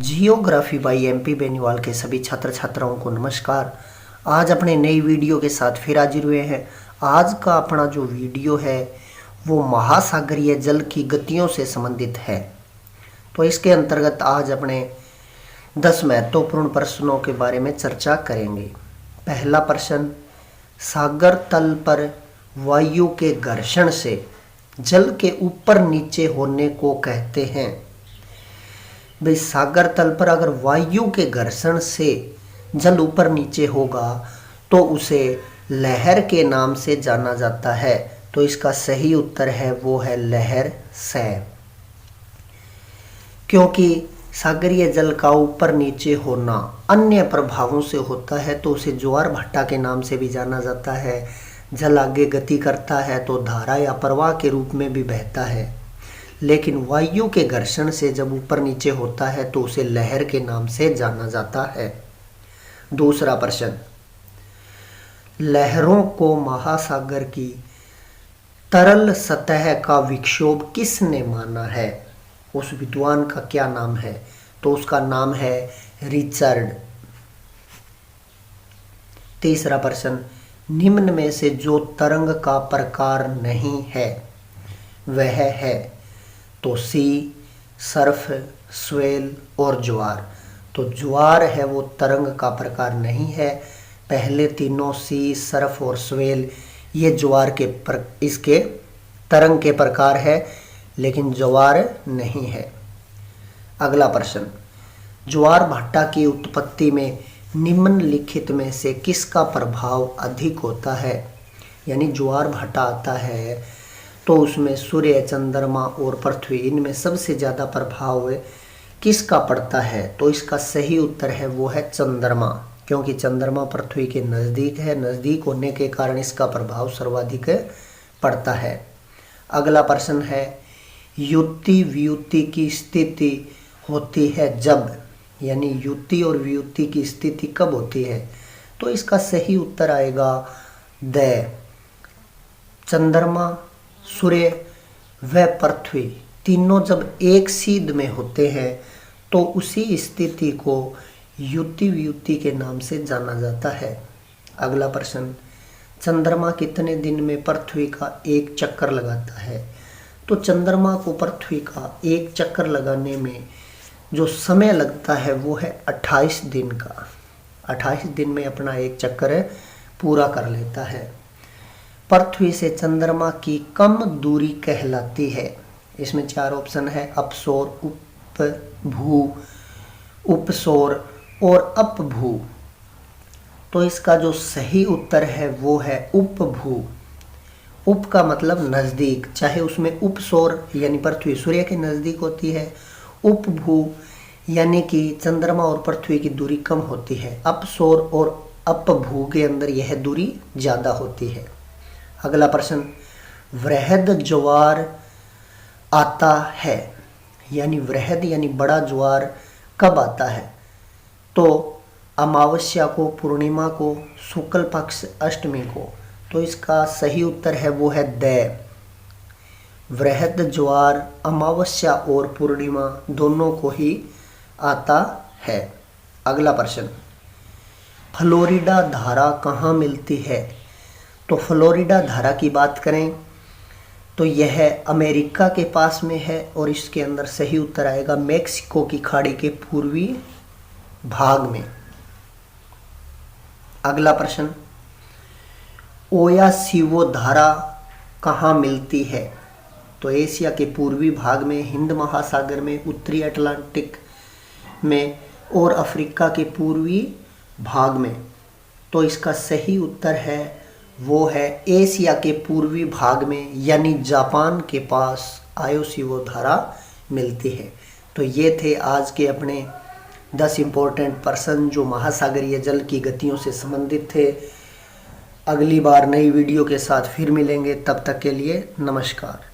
Geography by MP Beniwal के सभी छात्र छात्राओं को नमस्कार। आज अपने नई वीडियो के साथ फिर हाजिर हुए हैं। आज का अपना जो वीडियो है वो महासागरीय जल की गतियों से संबंधित है। तो इसके अंतर्गत आज अपने 10 महत्वपूर्ण प्रश्नों के बारे में चर्चा करेंगे। पहला प्रश्न, सागर तल पर वायु के घर्षण से जल के ऊपर नीचे होने को कहते हैं। भाई, सागर तल पर अगर वायु के घर्षण से जल ऊपर नीचे होगा तो उसे लहर के नाम से जाना जाता है। तो इसका सही उत्तर है वो है लहर सै। क्योंकि सागरीय जल का ऊपर नीचे होना अन्य प्रभावों से होता है तो उसे ज्वार भाटा के नाम से भी जाना जाता है। जल आगे गति करता है तो धारा या प्रवाह के रूप में भी बहता है, लेकिन वायु के घर्षण से जब ऊपर नीचे होता है तो उसे लहर के नाम से जाना जाता है। दूसरा प्रश्न, लहरों को महासागर की तरल सतह का विक्षोभ किसने माना है? उस विद्वान का क्या नाम है? तो उसका नाम है रिचर्ड। तीसरा प्रश्न, निम्न में से जो तरंग का प्रकार नहीं है वह है? तो सी, सर्फ, स्वेल और ज्वार। तो ज्वार है वो तरंग का प्रकार नहीं है। पहले तीनों सी, सर्फ और स्वेल ये ज्वार के इसके तरंग के प्रकार है, लेकिन ज्वार नहीं है। अगला प्रश्न, ज्वार भाटा की उत्पत्ति में निम्नलिखित में से किसका प्रभाव अधिक होता है? यानी ज्वार भाटा आता है तो उसमें सूर्य, चंद्रमा और पृथ्वी, इनमें सबसे ज़्यादा प्रभाव किसका पड़ता है? तो इसका सही उत्तर है वो है चंद्रमा, क्योंकि चंद्रमा पृथ्वी के नज़दीक है। नज़दीक होने के कारण इसका प्रभाव सर्वाधिक पड़ता है। अगला प्रश्न है, युति वियुति की स्थिति होती है जब, यानी युति और वियुति की स्थिति कब होती है? तो इसका सही उत्तर आएगा द। चंद्रमा, सूर्य व पृथ्वी तीनों जब एक सीध में होते हैं तो उसी स्थिति को युति वियुति के नाम से जाना जाता है। अगला प्रश्न, चंद्रमा कितने दिन में पृथ्वी का एक चक्कर लगाता है? तो चंद्रमा को पृथ्वी का एक चक्कर लगाने में जो समय लगता है वो है 28 दिन का। 28 दिन में अपना एक चक्कर पूरा कर लेता है। पृथ्वी से चंद्रमा की कम दूरी कहलाती है। इसमें 4 ऑप्शन है, अपसौर, उपभू, उपसौर और अपभू। तो इसका जो सही उत्तर है वो है उपभू। उप का मतलब नज़दीक, चाहे उसमें उपसौर यानी पृथ्वी सूर्य के नज़दीक होती है, उपभू यानी कि चंद्रमा और पृथ्वी की दूरी कम होती है। अपसौर और अपभू के अंदर यह दूरी ज़्यादा होती है। अगला प्रश्न, वृहद ज्वार आता है, यानी वृहद यानी बड़ा ज्वार कब आता है? तो अमावस्या को, पूर्णिमा को, शुक्ल पक्ष अष्टमी को। तो इसका सही उत्तर है वो है द। वृहद ज्वार अमावस्या और पूर्णिमा दोनों को ही आता है। अगला प्रश्न, फ्लोरिडा धारा कहाँ मिलती है? तो फ्लोरिडा धारा की बात करें तो यह अमेरिका के पास में है और इसके अंदर सही उत्तर आएगा मेक्सिको की खाड़ी के पूर्वी भाग में। अगला प्रश्न, ओयासिवो धारा कहाँ मिलती है? तो एशिया के पूर्वी भाग में, हिंद महासागर में, उत्तरी अटलांटिक में और अफ्रीका के पूर्वी भाग में। तो इसका सही उत्तर है वो है एशिया के पूर्वी भाग में, यानी जापान के पास ओयासिवो धारा मिलती है। तो ये थे आज के अपने 10 इम्पोर्टेंट प्रश्न जो महासागरीय जल की गतियों से संबंधित थे। अगली बार नई वीडियो के साथ फिर मिलेंगे, तब तक के लिए नमस्कार।